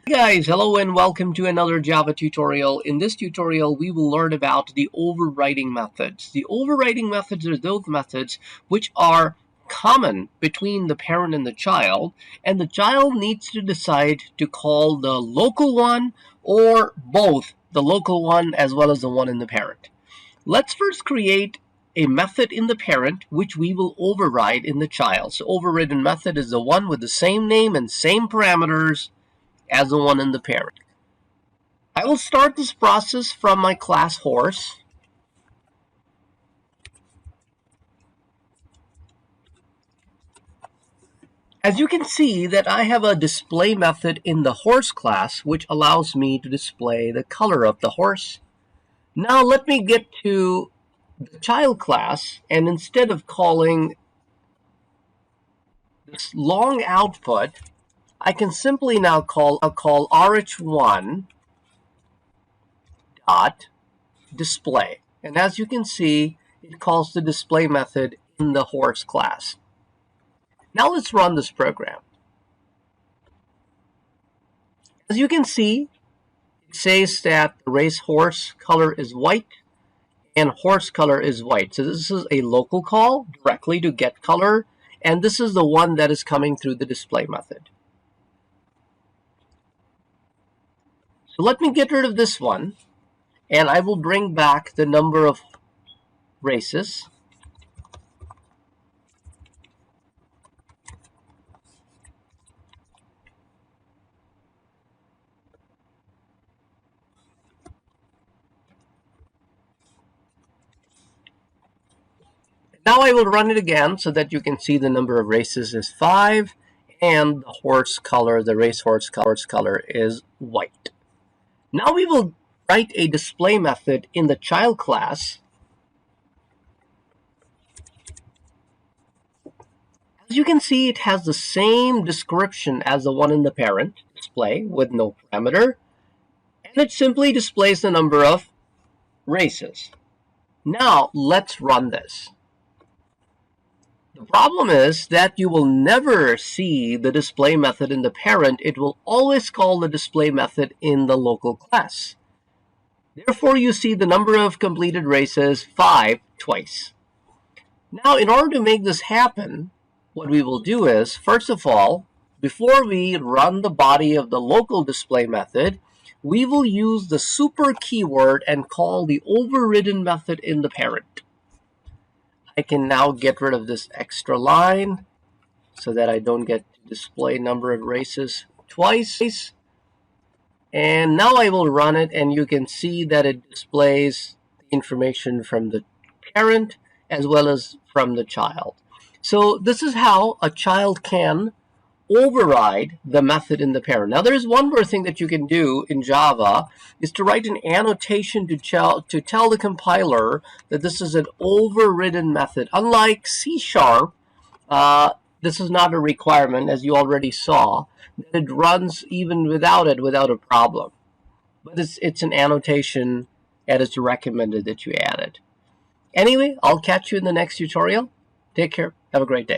Guys, hello and welcome to another Java tutorial. In this tutorial, we will learn about the overriding methods. The overriding methods are those methods which are common between the parent and the child needs to decide to call the local one or both the local one as well as the one in the parent. Let's first create a method in the parent which we will override in the child. So overridden method is the one with the same name and same parameters as the one in the parent. I will start this process from my class horse. As you can see that I have a display method in the horse class which allows me to display the color of the horse. Now let me get to the child class, and instead of calling this long output, I can simply now call rh1 dot display, and as you can see, it calls the display method in the horse class. Now let's run this program. As you can see, it says that the race horse color is white and horse color is white. So this is a local call directly to get color, and this is the one that is coming through the display method. So let me get rid of this one, and I will bring back the number of races. Now I will run it again so that you can see the number of races is 5, and the horse color, the racehorse color is white. Now we will write a display method in the child class. As you can see, it has the same description as the one in the parent, display with no parameter, and it simply displays the number of races. Now let's run this. The problem is that you will never see the display method in the parent. It will always call the display method in the local class. Therefore, you see the number of completed races 5 twice. Now, in order to make this happen, what we will do is, first of all, before we run the body of the local display method, we will use the super keyword and call the overridden method in the parent. I can now get rid of this extra line so that I don't get to display number of races twice. And now I will run it, and you can see that it displays the information from the parent as well as from the child. So this is how a child can override the method in the parent. Now there's one more thing that you can do in Java, is to write an annotation to tell the compiler that this is an overridden method. Unlike C#, this is not a requirement, as you already saw. It runs even without a problem. But it's an annotation, and it's recommended that you add it. Anyway, I'll catch you in the next tutorial. Take care. Have a great day.